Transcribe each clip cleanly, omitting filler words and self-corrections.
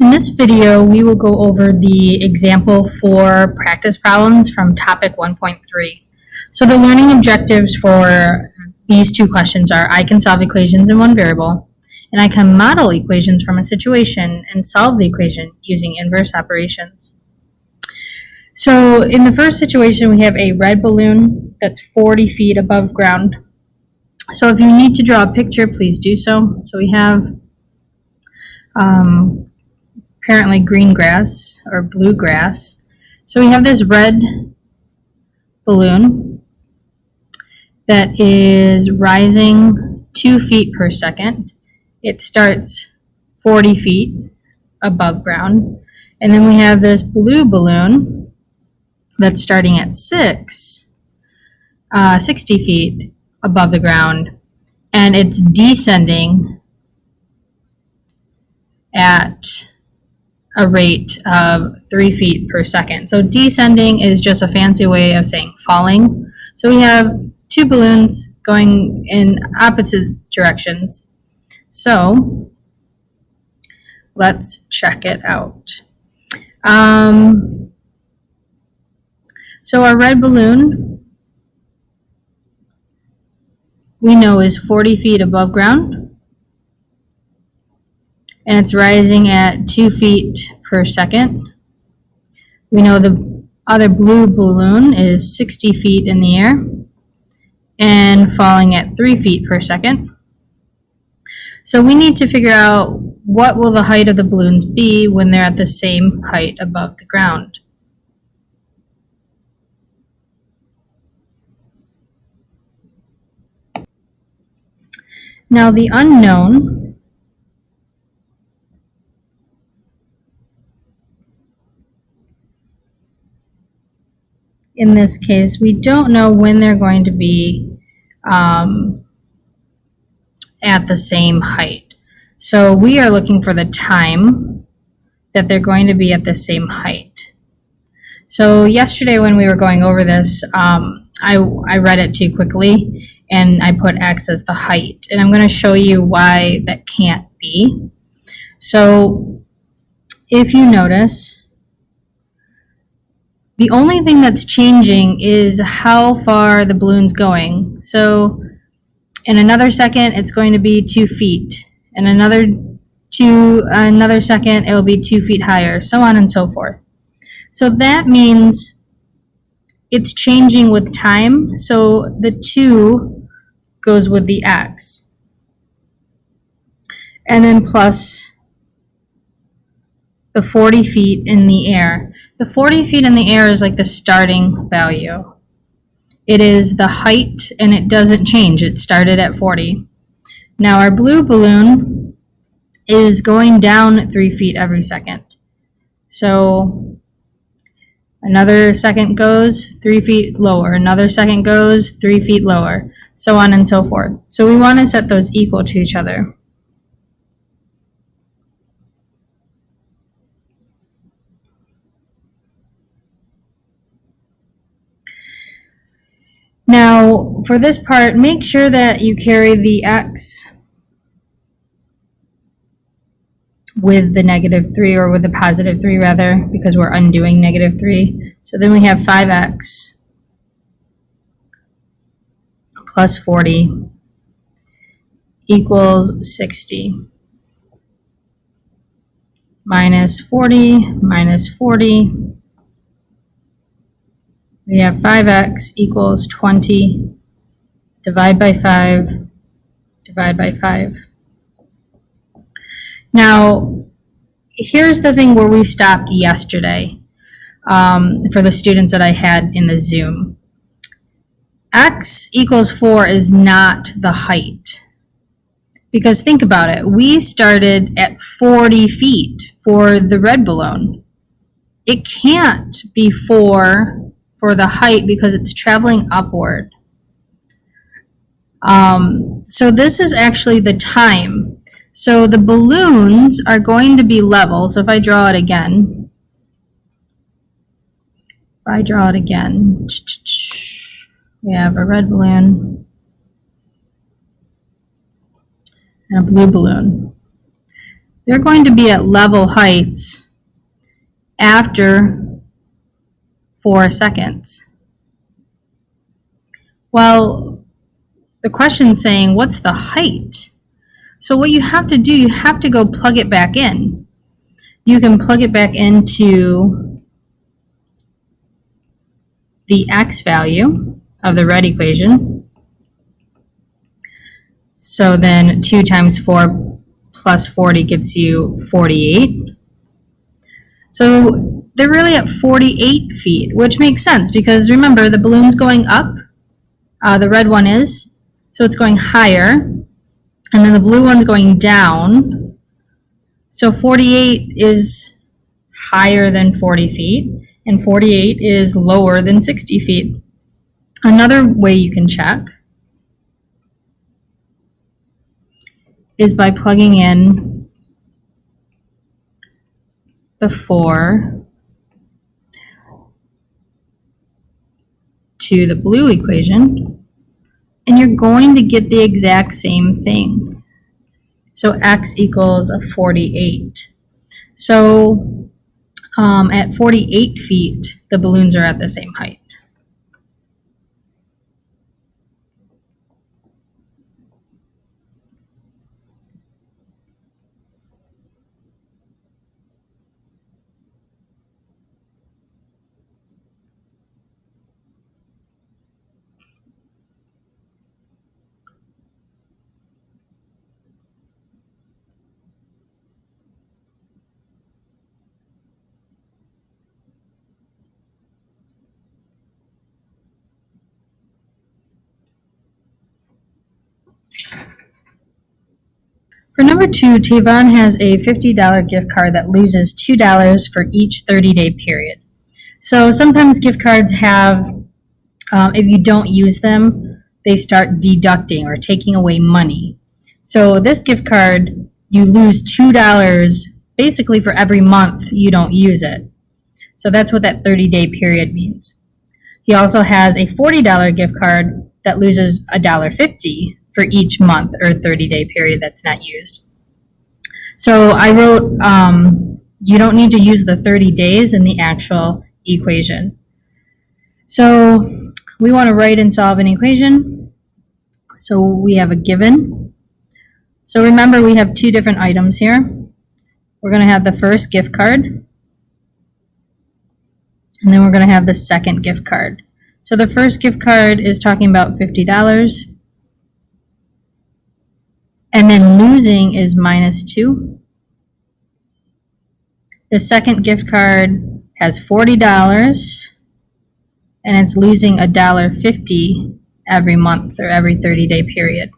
In this video, we will go over the example for practice problems from topic 1.3. So the learning objectives for these two questions are: I can solve equations in one variable, and I can model equations from a situation and solve the equation using inverse operations. So in the first situation, we have a red balloon that's 40 feet above ground. So if you need to draw a picture, please do so. So we have apparently green grass or blue grass. So we have this red balloon that is rising 2 feet per second. It starts 40 feet above ground. And then we have this blue balloon that's starting at 60 feet above the ground. And it's descending at a rate of 3 feet per second. So descending is just a fancy way of saying falling. So we have two balloons going in opposite directions. So let's check it out. So our red balloon, we know, is 40 feet above ground. And it's rising at 2 feet per second. We know the other blue balloon is 60 feet in the air and falling at 3 feet per second. So we need to figure out what will the height of the balloons be when they're at the same height above the ground. Now the unknown in this case, we don't know when they're going to be at the same height. So we are looking for the time that they're going to be at the same height. So yesterday when we were going over this, I read it too quickly and I put x as the height. And I'm going to show you why that can't be. So if you notice, the only thing that's changing is how far the balloon's going. So in another second, it's going to be 2 feet. In another second, it will be 2 feet higher, so on and so forth. So that means it's changing with time. So the 2 goes with the x. And then plus the 40 feet in the air. The 40 feet in the air is like the starting value. It is the height, and it doesn't change. It started at 40. Now our blue balloon is going down 3 feet every second. So another second goes 3 feet lower. Another second goes 3 feet lower, so on and so forth. So we want to set those equal to each other. Now, for this part, make sure that you carry the x with the -3, or with the +3 rather, because we're undoing -3. So then we have 5x plus 40 equals 60. Minus 40 minus 40. We have 5x equals 20. Divide by 5. Divide by 5. Now, here's the thing where we stopped yesterday for the students that I had in the Zoom. X equals 4 is not the height. Because think about it. We started at 40 feet for the red balloon. It can't be 4 for the height because it's traveling upward. So this is actually the time. So the balloons are going to be level. So if I draw it again, we have a red balloon and a blue balloon. they're going to be at level heights after 4 seconds. Well, the question's saying, what's the height? So what you have to do, you have to go plug it back in. You can plug it back into the x value of the red equation. So then 2 times 4 plus 40 gets you 48. So they're really at 48 feet, which makes sense because remember, the balloon's going up, the red one is, so it's going higher, and then the blue one's going down. So 48 is higher than 40 feet, and 48 is lower than 60 feet. Another way you can check is by plugging in the 4 to the blue equation, and you're going to get the exact same thing. So x equals a 48. So at 48 feet, the balloons are at the same height. For number 2, Tavon has a $50 gift card that loses $2 for each 30-day period. So sometimes gift cards have, if you don't use them, they start deducting or taking away money. So this gift card, you lose $2 basically for every month you don't use it. So that's what that 30-day period means. He also has a $40 gift card that loses $1.50 for each month or 30-day period that's not used. So I wrote, you don't need to use the 30 days in the actual equation. So we want to write and solve an equation. So we have a given. So remember, we have 2 different items here. We're going to have the first gift card, and then we're going to have the second gift card. So the first gift card is talking about $50, and then losing is -2. The second gift card has $40, and it's losing $1.50 every month or every 30-day period.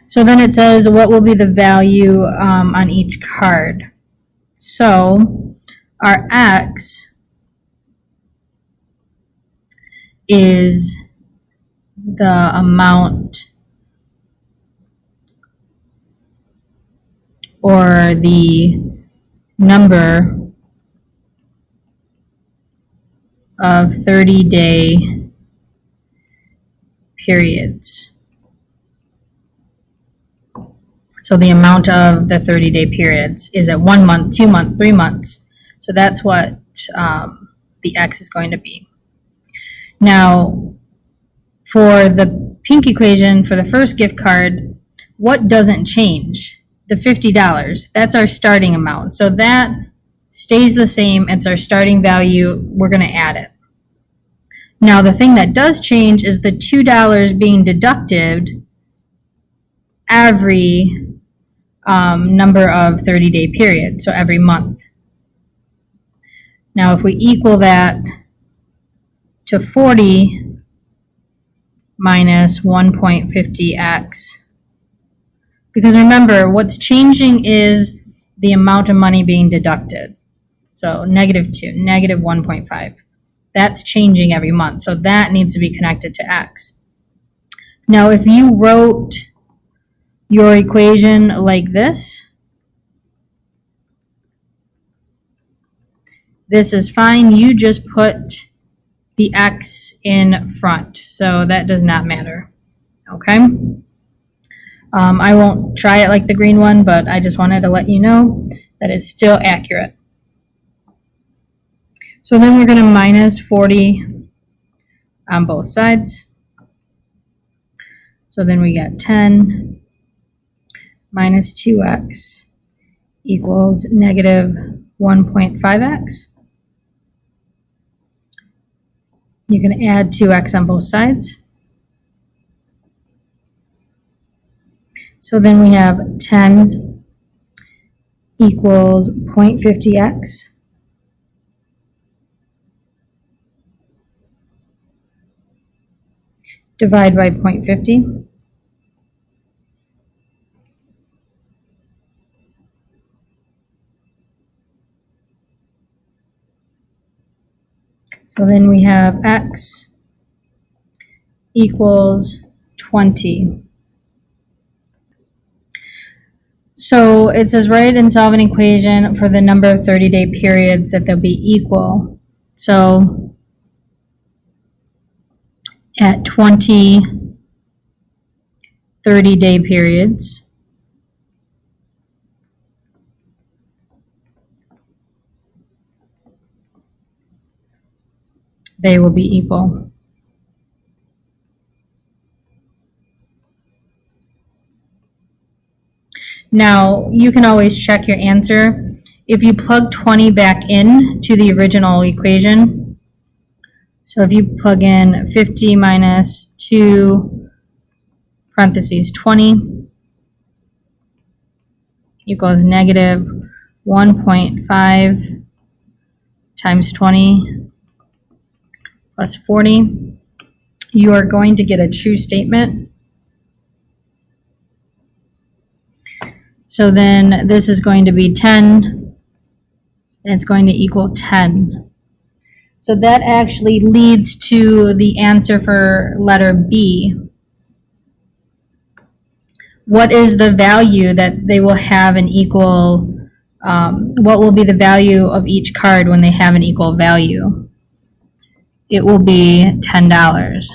So then it says, what will be the value on each card? So our x is the amount or the number of 30-day periods. So the amount of the 30-day periods is at 1 month, 2 months, 3 months. So that's what the x is going to be. Now, for the pink equation, for the first gift card, what doesn't change? The $50. That's our starting amount. So that stays the same. It's our starting value. We're going to add it. Now, the thing that does change is the $2 being deducted every number of 30-day periods, so every month. Now, if we equal that to 40 minus 1.50x, because remember, what's changing is the amount of money being deducted. So -2, -1.5. That's changing every month, so that needs to be connected to x. Now, if you wrote your equation like this, this is fine. You just put the x in front, so that does not matter. Okay? I won't try it like the green one, but I just wanted to let you know that it's still accurate. So then we're going to minus 40 on both sides. So then we get 10 minus 2x equals negative 1.5x. You can add 2x on both sides. So then we have 10 equals 0.50x. Divide by 0.50. So then we have x equals 20. So it says write and solve an equation for the number of 30-day periods that they'll be equal. So at 20 30-day periods, they will be equal. Now, you can always check your answer. If you plug 20 back in to the original equation, so if you plug in 50 minus 2 parentheses 20 equals negative 1.5 times 20 plus 40, you are going to get a true statement. So then this is going to be 10, and it's going to equal 10. So that actually leads to the answer for letter B. What is the value that they will have an equal, what will be the value of each card when they have an equal value? It will be $10.